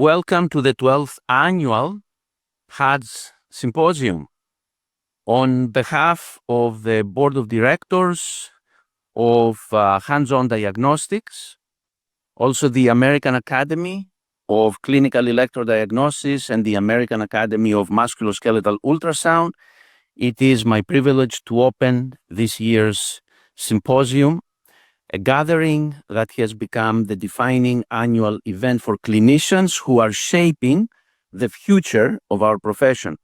Welcome to the 12th Annual HODS Symposium. On behalf of the Board of Directors of Hands-On Diagnostics, also the American Academy of Clinical Electrodiagnosis and the American Academy of Musculoskeletal Ultrasound, it is my privilege to open this year's symposium, a gathering that has become the defining annual event for clinicians who are shaping the future of our profession.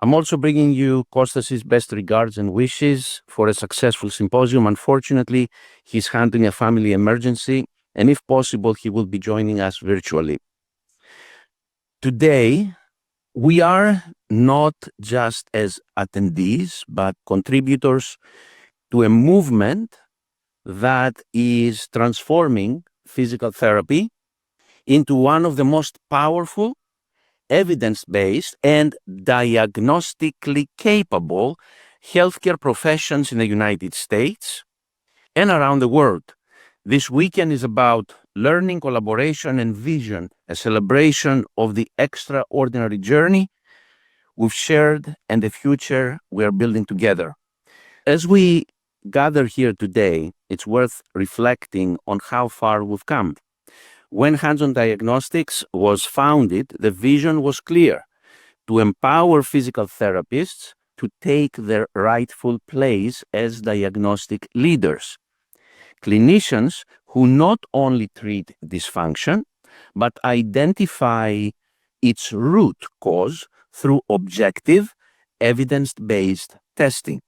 I'm also bringing you Kostas' best regards and wishes for a successful symposium. Unfortunately, he's handling a family emergency, and if possible, he will be joining us virtually. Today, we are not just as attendees, but contributors to a movement that is transforming physical therapy into one of the most powerful, evidence-based, and diagnostically capable healthcare professions in the United States and around the world. This weekend is about learning, collaboration, and vision, a celebration of the extraordinary journey we've shared and the future we are building together. As we gather here today, it's worth reflecting on how far we've come. When Hands-On Diagnostics was founded, the vision was clear: to empower physical therapists to take their rightful place as diagnostic leaders. Clinicians who not only treat dysfunction, but identify its root cause through objective, evidence-based testing.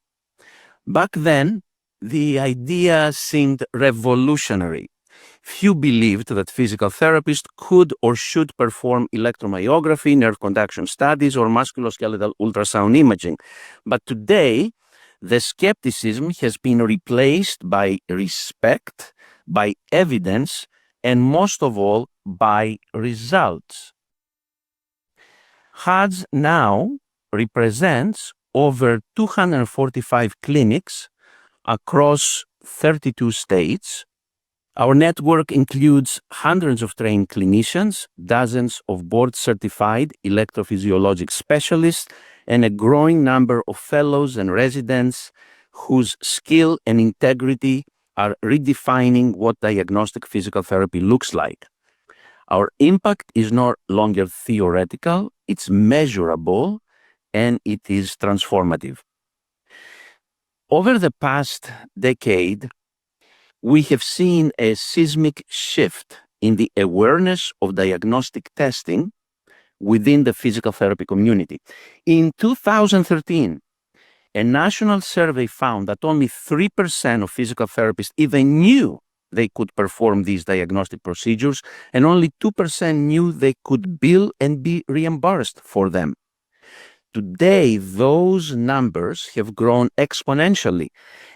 Back then, the idea seemed revolutionary. Few believed that physical therapists could or should perform electromyography, nerve conduction studies, or musculoskeletal ultrasound imaging. But today, the skepticism has been replaced by respect, by evidence, and most of all, by results. HODS now represents over 245 clinics across 32 states. Our network includes hundreds of trained clinicians, dozens of board-certified electrophysiologic specialists, and a growing number of fellows and residents whose skill and integrity are redefining what diagnostic physical therapy looks like. Our impact is no longer theoretical, it's measurable, and it is transformative. Over the past decade, we have seen a seismic shift in the awareness of diagnostic testing within the physical therapy community. In 2013, a national survey found that only 3% of physical therapists even knew they could perform these diagnostic procedures, and only 2% knew they could bill and be reimbursed for them. Today, those numbers have grown exponentially.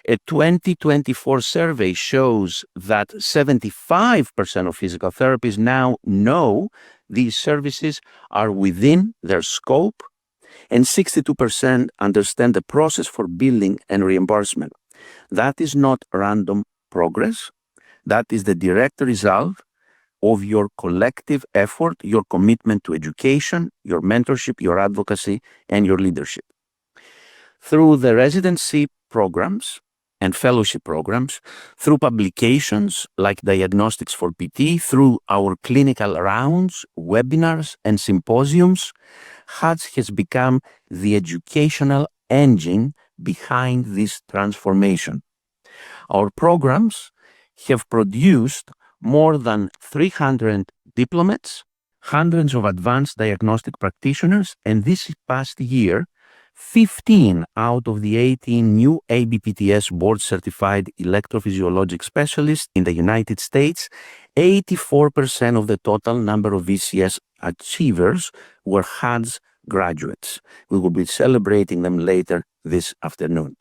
A 2024 survey shows that 75% of physical therapists now know these services are within their scope, and 62% understand the process for billing and reimbursement. That is not random progress. That is the direct result of your collective effort, your commitment to education, your mentorship, your advocacy, and your leadership. Through the residency programs and fellowship programs, through publications like Diagnostics for PT, through our clinical rounds, webinars, and symposiums, HODS has become the educational engine behind this transformation. Our programs have produced more than 300 diplomates, hundreds of advanced diagnostic practitioners, and this past year, 15 out of the 18 new ABPTS board-certified electrophysiologic specialists in the United States, 84% of the total number of ECS achievers were HODS graduates. We will be celebrating them later this afternoon.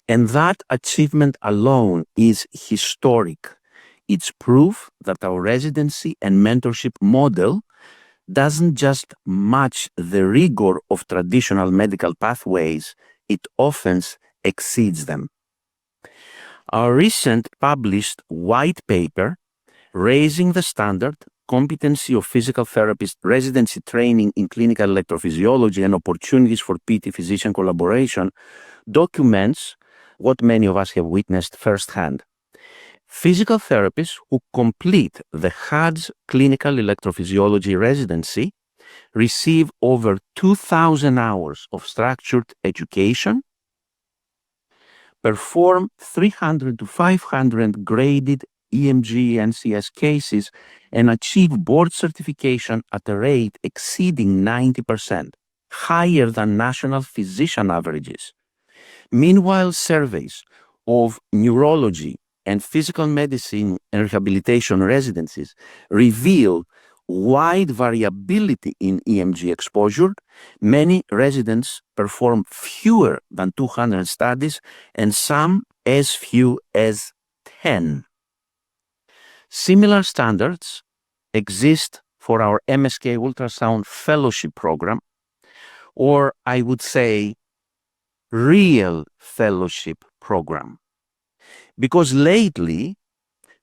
And that achievement alone is historic. It's proof that our residency and mentorship model doesn't just match the rigor of traditional medical pathways, it often exceeds them. Our recent published white paper, Raising the Standard, competency of physical therapist residency training in clinical electrophysiology and opportunities for PT-physician collaboration documents what many of us have witnessed firsthand. Physical therapists who complete the HODS clinical electrophysiology residency receive over 2,000 hours of structured education, perform 300 to 500 graded EMG and ECS cases, and achieve board certification at a rate exceeding 90%, higher than national physician averages. Meanwhile, surveys of neurology and physical medicine and rehabilitation residencies reveal wide variability in EMG exposure. Many residents perform fewer than 200 studies and some as few as 10. Similar standards exist for our MSK Ultrasound Fellowship Program, or I would say real fellowship program. Because lately,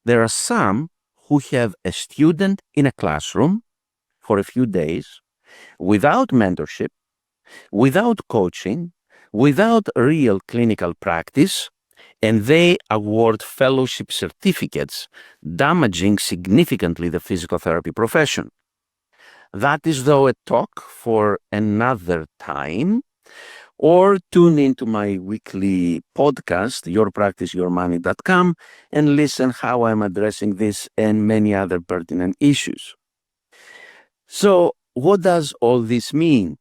there are some who have a student in a classroom for a few days without mentorship, without coaching, without real clinical practice, and they award fellowship certificates, damaging significantly the physical therapy profession. That is, though, a talk for another time, or tune into my weekly podcast, yourpracticeyourmoney.com, and listen how I'm addressing this and many other pertinent issues. So, what does all this mean?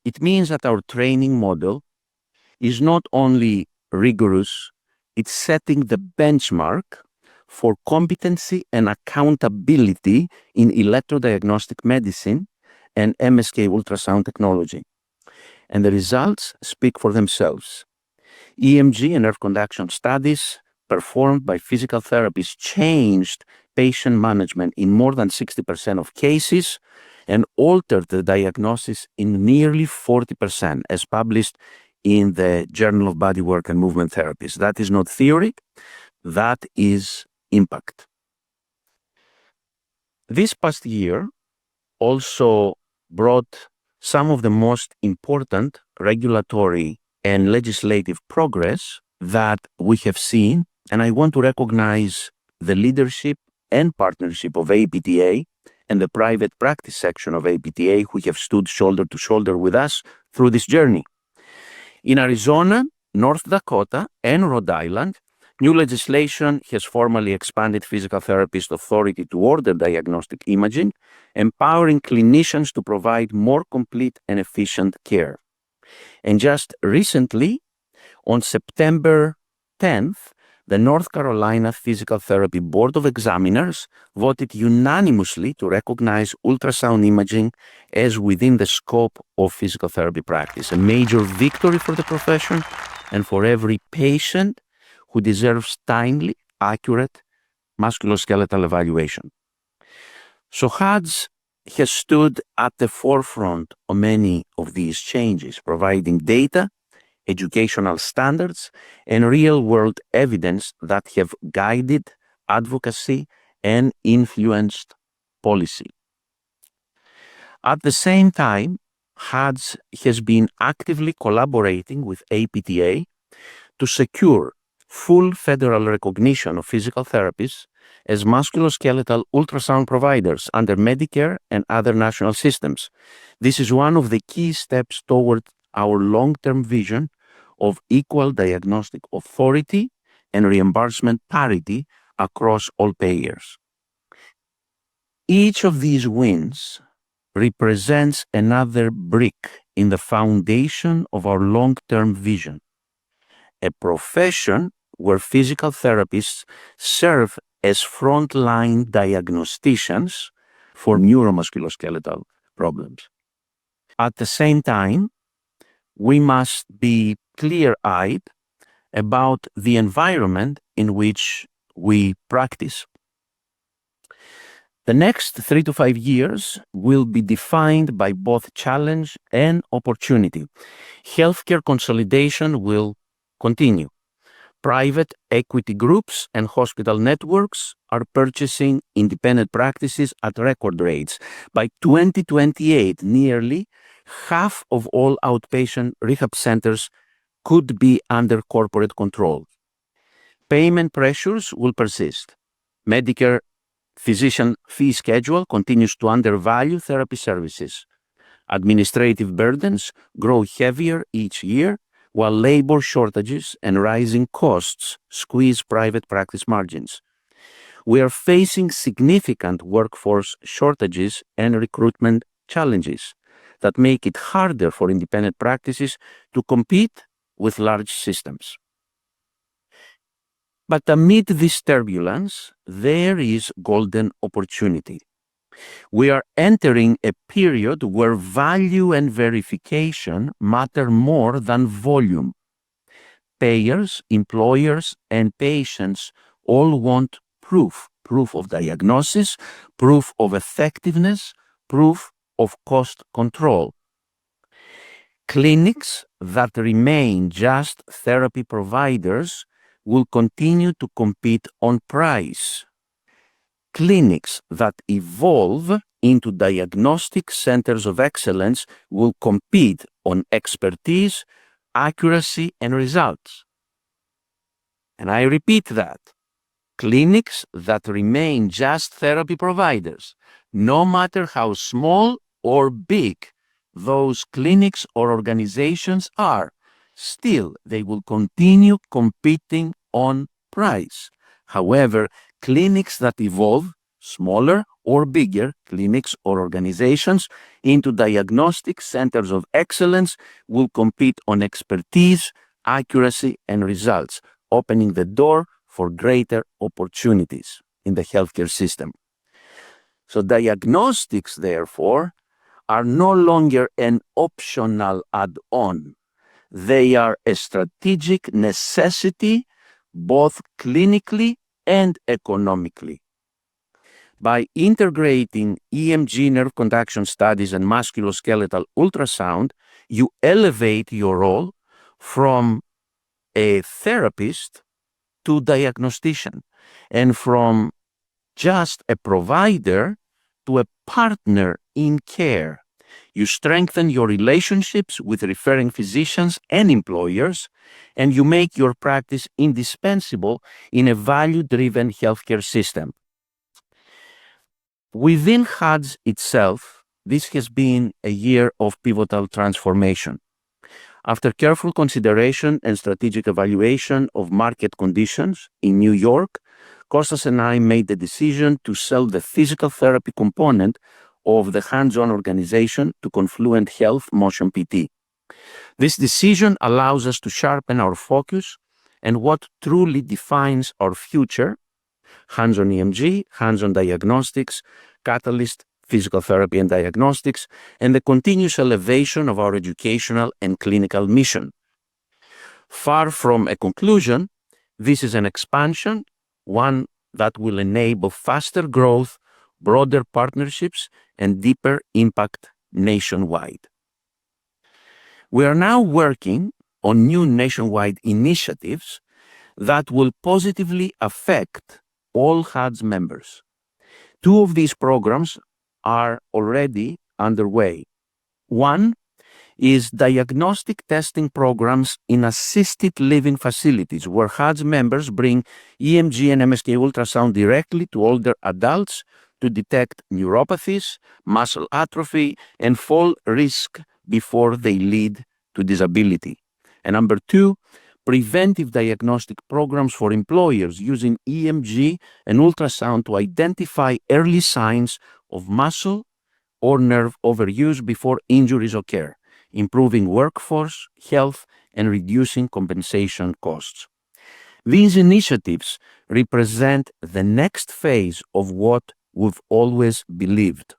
It means that our training model is not only rigorous, it's setting the benchmark for competency and accountability in electrodiagnostic medicine and MSK ultrasound technology. And the results speak for themselves. EMG and nerve conduction studies performed by physical therapists changed patient management in more than 60% of cases and altered the diagnosis in nearly 40%, as published in the Journal of Bodywork and Movement Therapies. That is not theory, that is impact. This past year also brought some of the most important regulatory and legislative progress that we have seen, and I want to recognize the leadership and partnership of APTA and the private practice section of APTA who have stood shoulder to shoulder with us through this journey. In Arizona, North Dakota, and Rhode Island, new legislation has formally expanded physical therapist authority to order diagnostic imaging, empowering clinicians to provide more complete and efficient care. And just recently, on September 10th, the North Carolina Physical Therapy Board of Examiners voted unanimously to recognize ultrasound imaging as within the scope of physical therapy practice, a major victory for the profession and for every patient who deserves timely, accurate musculoskeletal evaluation. So HODS has stood at the forefront of many of these changes, providing data, educational standards, and real-world evidence that have guided advocacy and influenced policy. At the same time, HODS has been actively collaborating with APTA to secure full federal recognition of physical therapists as musculoskeletal ultrasound providers under Medicare and other national systems. This is one of the key steps toward our long-term vision of equal diagnostic authority and reimbursement parity across all payers. Each of these wins represents another brick in the foundation of our long-term vision, a profession where physical therapists serve as frontline diagnosticians for neuromusculoskeletal problems. At the same time, we must be clear-eyed about the environment in which we practice. The next 3 to 5 years will be defined by both challenge and opportunity. Healthcare consolidation will continue. Private equity groups and hospital networks are purchasing independent practices at record rates. By 2028, nearly half of all outpatient rehab centers could be under corporate control. Payment pressures will persist. Medicare physician fee schedule continues to undervalue therapy services. Administrative burdens grow heavier each year, while labor shortages and rising costs squeeze private practice margins. We are facing significant workforce shortages and recruitment challenges that make it harder for independent practices to compete with large systems. But amid this turbulence, there is golden opportunity. We are entering a period where value and verification matter more than volume. Payers, employers, and patients all want proof of diagnosis, proof of effectiveness, proof of cost control. Clinics that remain just therapy providers will continue to compete on price. Clinics that evolve into diagnostic centers of excellence will compete on expertise, accuracy, and results. And I repeat that. Clinics that remain just therapy providers, no matter how small or big those clinics or organizations are, still they will continue competing on price. However, clinics that evolve, smaller or bigger clinics or organizations, into diagnostic centers of excellence will compete on expertise, accuracy, and results, opening the door for greater opportunities in the healthcare system. So diagnostics, therefore, are no longer an optional add-on. They are a strategic necessity, both clinically and economically. By integrating EMG nerve conduction studies and musculoskeletal ultrasound, you elevate your role from a therapist to diagnostician, and from just a provider to a partner in care. You strengthen your relationships with referring physicians and employers, and you make your practice indispensable in a value-driven healthcare system. Within HODS itself, this has been a year of pivotal transformation. After careful consideration and strategic evaluation of market conditions in New York, Kostas and I made the decision to sell the physical therapy component of the hands-on organization to Confluent Health Motion PT. This decision allows us to sharpen our focus and what truly defines our future: hands-on EMG, hands-on diagnostics, Catalyst, physical therapy and diagnostics, and the continuous elevation of our educational and clinical mission. Far from a conclusion, this is an expansion, one that will enable faster growth, broader partnerships, and deeper impact nationwide. We are now working on new nationwide initiatives that will positively affect all HODS members. Two of these programs are already underway. One is diagnostic testing programs in assisted living facilities, where HODS members bring EMG and MSK ultrasound directly to older adults to detect neuropathies, muscle atrophy, and fall risk before they lead to disability. And number two, preventive diagnostic programs for employers using EMG and ultrasound to identify early signs of muscle or nerve overuse before injuries occur, improving workforce health and reducing compensation costs. These initiatives represent the next phase of what we've always believed.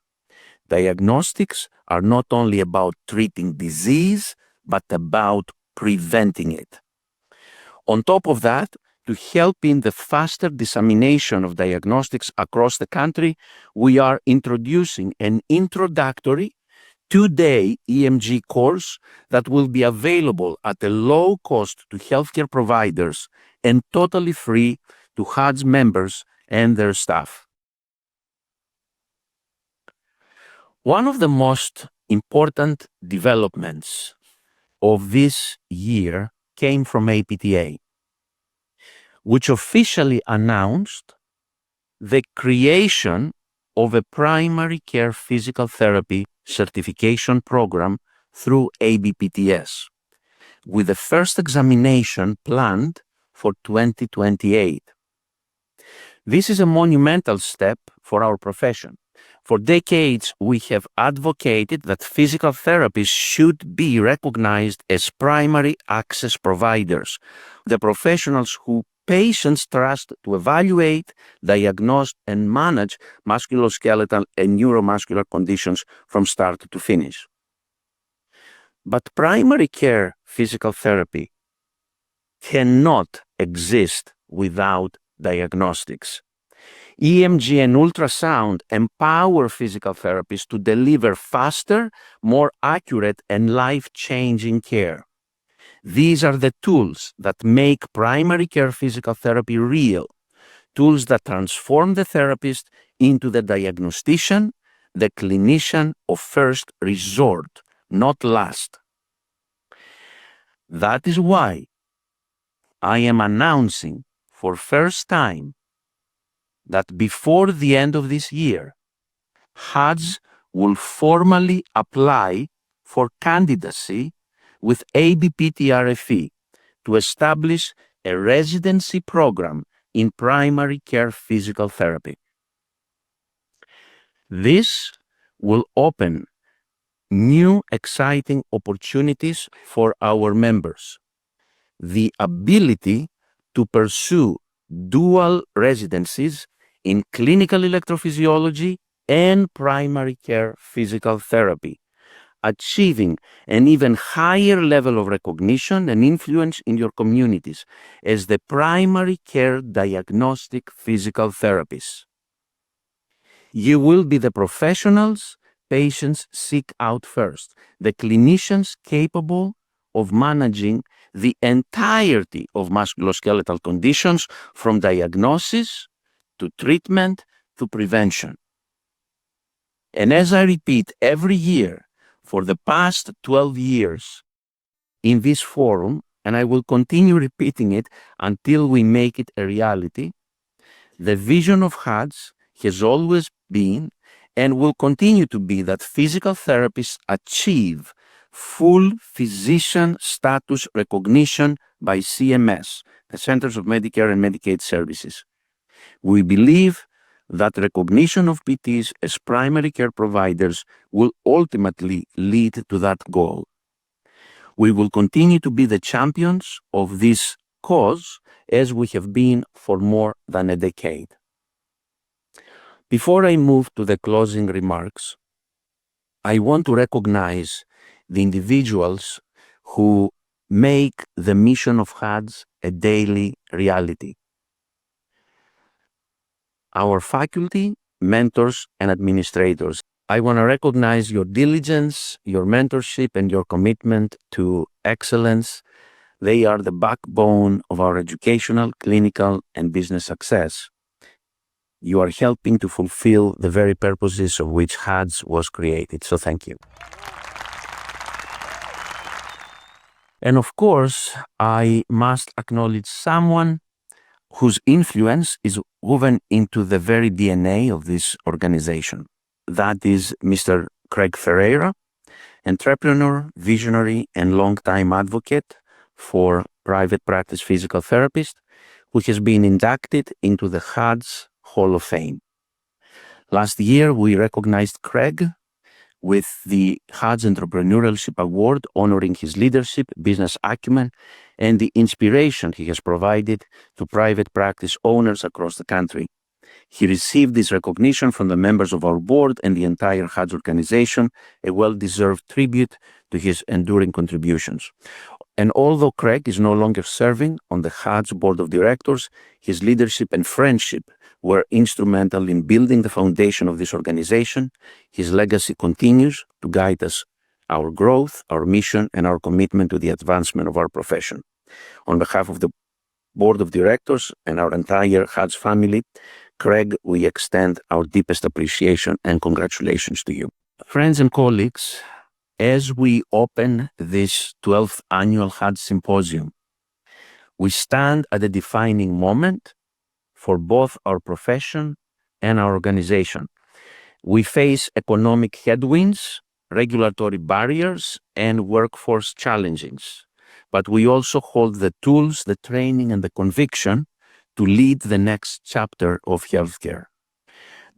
Diagnostics are not only about treating disease, but about preventing it. On top of that, to help in the faster dissemination of diagnostics across the country, we are introducing an introductory 2-day EMG course that will be available at a low cost to healthcare providers and totally free to HODS members and their staff. One of the most important developments of this year came from APTA, which officially announced the creation of a primary care physical therapy certification program through ABPTS, with the first examination planned for 2028. This is a monumental step for our profession. For decades, we have advocated that physical therapists should be recognized as primary access providers, the professionals who patients trust to evaluate, diagnose, and manage musculoskeletal and neuromuscular conditions from start to finish. But primary care physical therapy cannot exist without diagnostics. EMG and ultrasound empower physical therapists to deliver faster, more accurate, and life-changing care. These are the tools that make primary care physical therapy real, tools that transform the therapist into the diagnostician, the clinician of first resort, not last. That is why I am announcing for first time that before the end of this year, HODS will formally apply for candidacy with ABPTRFE to establish a residency program in primary care physical therapy. This will open new exciting opportunities for our members. The ability to pursue dual residencies in clinical electrophysiology and primary care physical therapy, achieving an even higher level of recognition and influence in your communities as the primary care diagnostic physical therapists. You will be the professionals patients seek out first, the clinicians capable of managing the entirety of musculoskeletal conditions from diagnosis to treatment to prevention. And as I repeat every year for the past 12 years in this forum, and I will continue repeating it until we make it a reality, the vision of HODS has always been and will continue to be that physical therapists achieve full physician status recognition by CMS, the Centers of Medicare and Medicaid Services. We believe that recognition of PTs as primary care providers will ultimately lead to that goal. We will continue to be the champions of this cause as we have been for more than a decade. Before I move to the closing remarks, I want to recognize the individuals who make the mission of HODS a daily reality. Our faculty, mentors, and administrators. I want to recognize your diligence, your mentorship, and your commitment to excellence. They are the backbone of our educational, clinical, and business success. You are helping to fulfill the very purposes of which HODS was created. So thank you. And of course, I must acknowledge someone whose influence is woven into the very DNA of this organization. That is Mr. Craig Ferreira, entrepreneur, visionary, and longtime advocate for private practice physical therapist, who has been inducted into the HODS Hall of Fame. Last year, we recognized Craig with the HODS Entrepreneurship Award, honoring his leadership, business acumen, and the inspiration he has provided to private practice owners across the country. He received this recognition from the members of our board and the entire HODS organization, a well-deserved tribute to his enduring contributions. And although Craig is no longer serving on the HODS board of directors, his leadership and friendship were instrumental in building the foundation of this organization. His legacy continues to guide us, our growth, our mission, and our commitment to the advancement of our profession. On behalf of the board of directors and our entire HODS family, Craig, we extend our deepest appreciation and congratulations to you. Friends and colleagues, as we open this 12th Annual HODS Symposium, we stand at a defining moment for both our profession and our organization. We face economic headwinds, regulatory barriers, and workforce challenges. But we also hold the tools, the training, and the conviction to lead the next chapter of healthcare.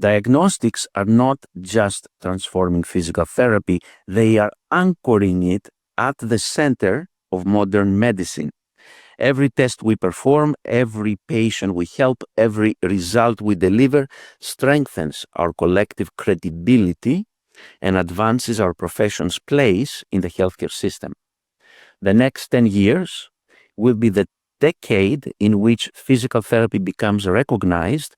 Diagnostics are not just transforming physical therapy, they are anchoring it at the center of modern medicine. Every test we perform, every patient we help, every result we deliver strengthens our collective credibility and advances our profession's place in the healthcare system. The next 10 years will be the decade in which physical therapy becomes recognized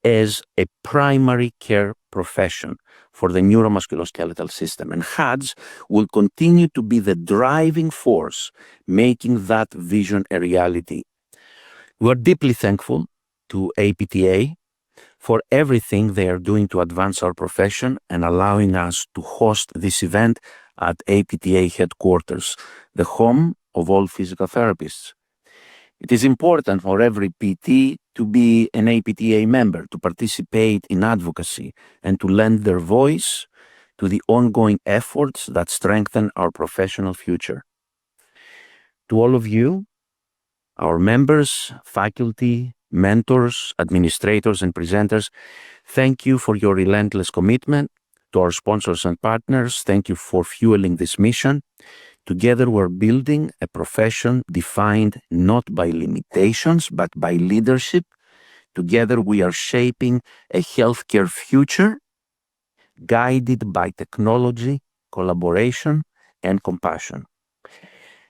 as a primary care profession for the neuromusculoskeletal system. And HODS will continue to be the driving force making that vision a reality. We are deeply thankful to APTA for everything they are doing to advance our profession and allowing us to host this event at APTA headquarters, the home of all physical therapists. It is important for every PT to be an APTA member, to participate in advocacy, and to lend their voice to the ongoing efforts that strengthen our professional future. To all of you, our members, faculty, mentors, administrators, and presenters, thank you for your relentless commitment. To our sponsors and partners, thank you for fueling this mission. Together, we're building a profession defined not by limitations, but by leadership. Together, we are shaping a healthcare future guided by technology, collaboration, and compassion.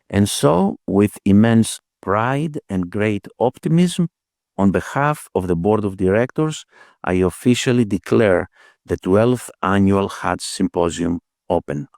And so, with immense pride and great optimism, on behalf of the Board of Directors, I officially declare the 12th Annual HODS Symposium open.